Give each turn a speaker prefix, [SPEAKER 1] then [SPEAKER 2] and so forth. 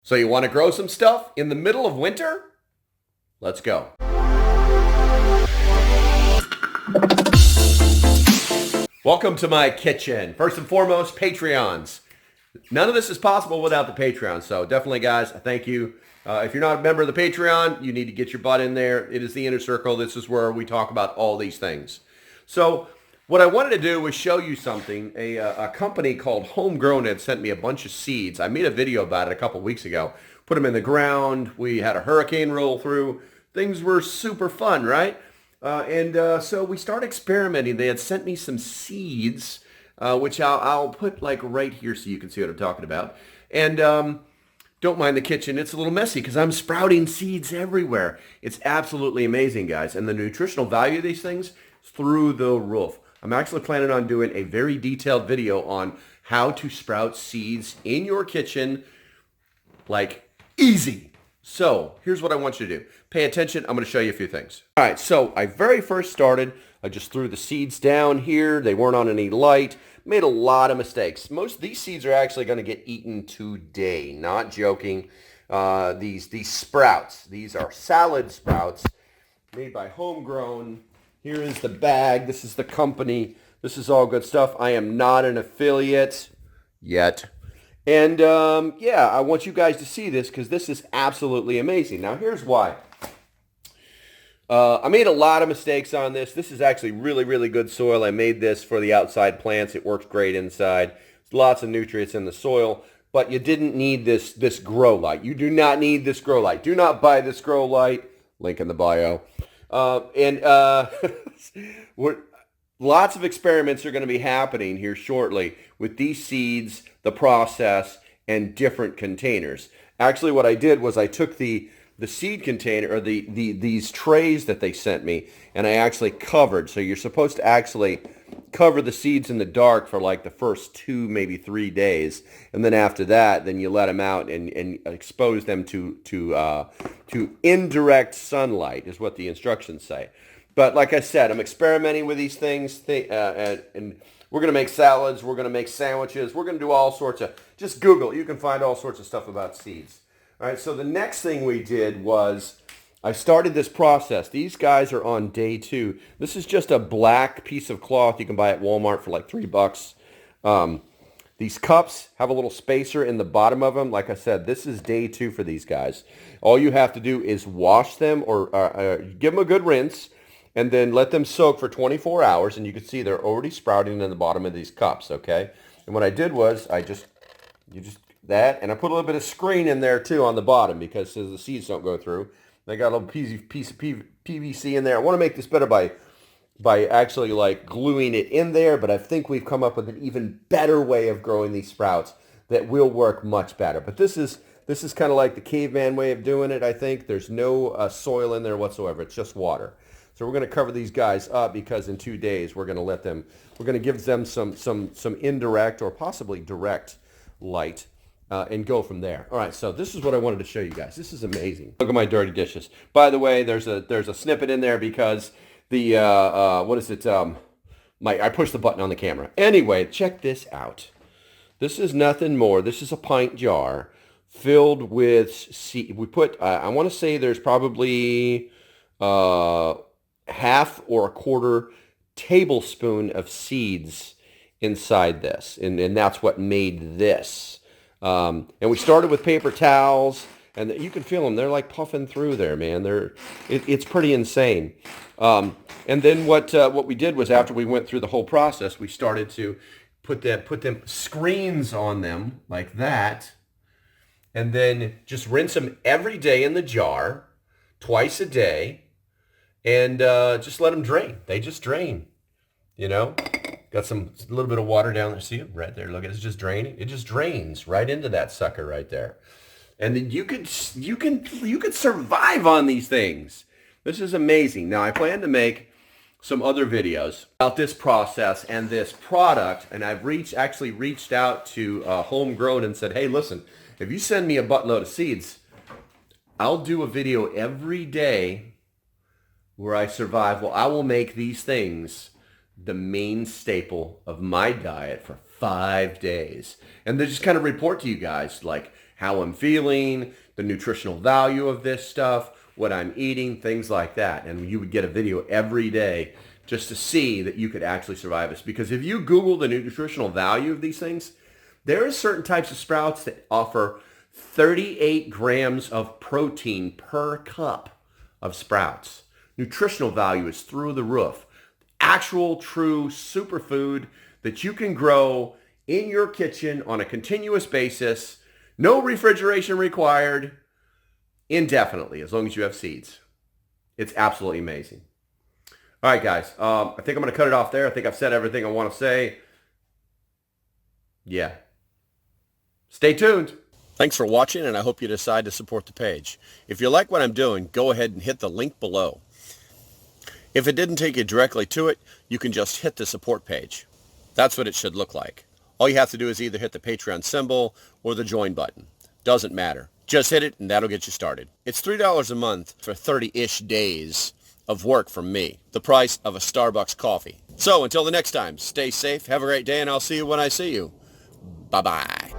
[SPEAKER 1] So you want to grow some stuff in the middle of winter? Let's go. Welcome to my kitchen. First and foremost, Patreons. None of this is possible without the Patreon, so definitely, guys, thank you. If you're not a member of the Patreon, you need to get your butt in there. It is the inner circle. This is where we talk about all these things. So what I wanted to do was show you something. A company called Homegrown had sent me a bunch of seeds. I made a video about it a couple weeks ago. Put them in the ground. We had a hurricane roll through. Things were super fun, right? So we started experimenting. They had sent me some seeds, which I'll put like right here so you can see what I'm talking about. And don't mind the kitchen. It's a little messy because I'm sprouting seeds everywhere. It's absolutely amazing, guys. And the nutritional value of these things is through the roof. I'm actually planning on doing a very detailed video on how to sprout seeds in your kitchen, like easy. So here's what I want you to do. Pay attention. I'm going to show you a few things. All right, so I very first started, I just threw the seeds down here. They weren't on any light. Made a lot of mistakes. Most of these seeds are actually going to get eaten today. Not joking. These sprouts. These are salad sprouts made by Homegrown. Here is the bag. This is the company. This is all good stuff. I am not an affiliate yet. And yeah, I want you guys to see this because this is absolutely amazing. Now, here's why. I made a lot of mistakes on this. This is actually really, really good soil. I made this for the outside plants. It works great inside. There's lots of nutrients in the soil, but you didn't need this grow light. You do not need this grow light. Do not buy this grow light. Link in the bio. Lots of experiments are going to be happening here shortly with these seeds, the process, and different containers. Actually, what I did was I took the seed container, or these trays that they sent me, and I actually covered. So you're supposed to actually cover the seeds in the dark for like the first 2, maybe 3 days, and then after that, then you let them out and expose them to indirect sunlight, is what the instructions say. But like I said, I'm experimenting with these things, and we're going to make salads, we're going to make sandwiches, we're going to do all sorts of, just Google, you can find all sorts of stuff about seeds. All right, so the next thing we did was I started this process. These guys are on day 2. This is just a black piece of cloth you can buy at Walmart for like $3. These cups have a little spacer in the bottom of them. Like I said, this is day 2 for these guys. All you have to do is wash them or give them a good rinse and then let them soak for 24 hours. And you can see they're already sprouting in the bottom of these cups, okay? And what I did was that, and I put a little bit of screen in there too on the bottom because so the seeds don't go through. They got a little piece of PVC in there. I want to make this better by actually like gluing it in there, but I think we've come up with an even better way of growing these sprouts that will work much better. But this is kind of like the caveman way of doing it, I think. There's no soil in there whatsoever. It's just water. So we're going to cover these guys up because in 2 days we're going to give them some indirect or possibly direct light. And go from there. All right, so this is what I wanted to show you guys. This is amazing. Look at my dirty dishes. By the way, there's a snippet in there because the I pushed the button on the camera. Anyway, check this out. This is nothing more. This is a pint jar filled with seed. We put I want to say there's probably half or a quarter tablespoon of seeds inside this, and that's what made this. And we started with paper towels, and you can feel them. They're like puffing through there, man. It's pretty insane. And then what we did was after we went through the whole process, we started to put them screens on them like that, and then just rinse them every day in the jar, twice a day, and just let them drain. They just drain, you know. Got a little bit of water down there. See it right there? Look, it's just draining. It just drains right into that sucker right there. And then you could survive on these things. This is amazing. Now I plan to make some other videos about this process and this product. And I've actually reached out to Homegrown and said, hey, listen, if you send me a buttload of seeds, I'll do a video every day where I survive. Well, I will make these things the main staple of my diet for 5 days. And they just kind of report to you guys like how I'm feeling, the nutritional value of this stuff, what I'm eating, things like that. And you would get a video every day just to see that you could actually survive this. Because if you Google the nutritional value of these things, there are certain types of sprouts that offer 38 grams of protein per cup of sprouts. Nutritional value is through the roof. Actual, true superfood that you can grow in your kitchen on a continuous basis. No refrigeration required, indefinitely, as long as you have seeds. It's absolutely amazing. All right, guys. I think I'm going to cut it off there. I think I've said everything I want to say. Yeah. Stay tuned. Thanks for watching, and I hope you decide to support the page. If you like what I'm doing, go ahead and hit the link below. If it didn't take you directly to it, you can just hit the support page. That's what it should look like. All you have to do is either hit the Patreon symbol or the join button. Doesn't matter. Just hit it and that'll get you started. It's $3 a month for 30-ish days of work from me. The price of a Starbucks coffee. So until the next time, stay safe, have a great day, and I'll see you when I see you. Bye-bye.